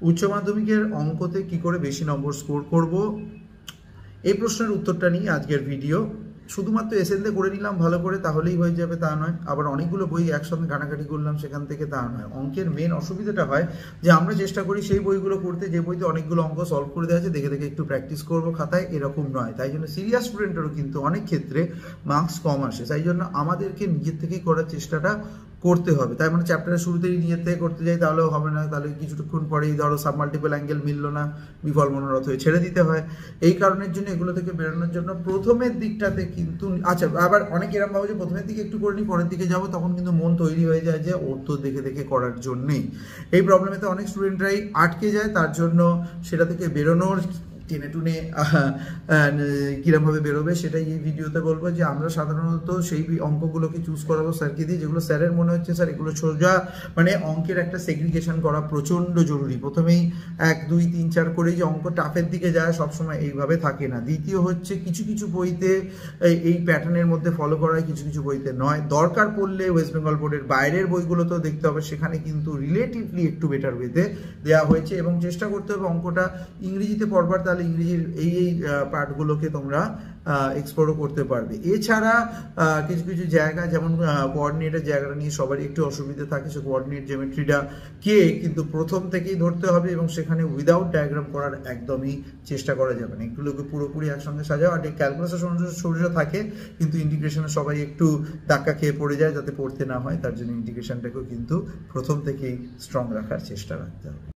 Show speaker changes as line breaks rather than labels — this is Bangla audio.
উচ্চ মাধ্যমিকের অঙ্কতে কি করে বেশি নম্বর স্কোর করব, এই প্রশ্নের উত্তরটা নিয়ে আজকের ভিডিও। শুধুমাত্র এসএনতে করে নিলাম ভালো করে তাহলেই হয়ে যাবে তা নয়, আবার অনেকগুলো বই একসঙ্গে ঘাটাঘাটি করলাম সেখান থেকে তা নয়। অঙ্কের মেন অসুবিধাটা হয় যে আমরা চেষ্টা করি সেই বইগুলো করতে যে বইতে অনেকগুলো অঙ্ক সলভ করে দেওয়া আছে, দেখে দেখে একটু প্র্যাকটিস করবো খাতায়, এরকম নয়। তাই জন্য সিরিয়াস স্টুডেন্টেরও কিন্তু অনেক ক্ষেত্রে মার্কস কম আসে। তাই জন্য আমাদেরকে নিজের থেকেই করার চেষ্টাটা করতে হবে। তাই মানে চ্যাপ্টারের শুরুতেই নিজের থেকে করতে যাই তাহলেও হবে না, তাহলে কিছুক্ষণ পরেই ধরো সাবমাল্টিপল অ্যাঙ্গেল মিললো না, বিফল মনোরথ হয়ে ছেড়ে দিতে হয়। এই কারণের জন্য এগুলো থেকে বেরোনোর জন্য প্রথমের দিকটাতে কিন্তু আচ্ছা, আবার অনেক এরকম ভাবে যে প্রথমের দিকে একটু করে নিই পরের দিকে যাবো, তখন কিন্তু মন তৈরি হয়ে যায় যে ওর তো দেখে দেখে করার জন্যেই। এই প্রবলেমেতে অনেক স্টুডেন্টরাই আটকে যায়। তার জন্য সেটা থেকে বেরোনোর টেনে টুনে কীরকমভাবে বেরোবে সেটাই এই ভিডিওতে বলবো। যে আমরা সাধারণত সেই অঙ্কগুলোকে চুজ করাবো স্যারকে দিয়ে, যেগুলো স্যারের মনে হচ্ছে স্যার এগুলো সোজা মানে অঙ্কের একটা সেগ্রিগেশন করা প্রচণ্ড জরুরি। প্রথমেই 1 2 3 4 করে যে অঙ্ক টাফের দিকে যায় সবসময় এইভাবে থাকে না। দ্বিতীয় হচ্ছে কিছু কিছু বইতে এই প্যাটার্নের মধ্যে ফলো করা হয়, কিছু কিছু বইতে নয়। দরকার পড়লে ওয়েস্ট বেঙ্গল বোর্ডের বাইরের বইগুলোতেও দেখতে হবে, সেখানে কিন্তু রিলেটিভলি একটু বেটার ওয়েতে দেওয়া হয়েছে। এবং চেষ্টা করতে হবে অঙ্কটা ইংরেজিতে পড়বার, তাহলে ইংরেজির এই পার্টগুলোকে তোমরা এক্সপ্লোরও করতে পারবে। এছাড়া কিছু কিছু জায়গা যেমন কোঅর্ডিনেটের জায়গাটা নিয়ে সবারই একটু অসুবিধা থাকে, সে কোঅর্ডিনেট জিওমেট্রিটা কে কিন্তু প্রথম থেকেই ধরতে হবে এবং সেখানে উইদাউট ডায়াগ্রাম করার একদমই চেষ্টা করা যাবে না। এগুলোকে পুরোপুরি একসঙ্গে সাজাও। আর ক্যালকুলাসের সমস্যা থাকে কিন্তু ইন্টিগ্রেশনে সবাই একটু ধাক্কা খেয়ে পড়ে যায়, যাতে পড়তে না হয়। তার জন্য ইন্টিগ্রেশনটাকেও কিন্তু প্রথম থেকেই স্ট্রং রাখার চেষ্টা রাখতে হবে।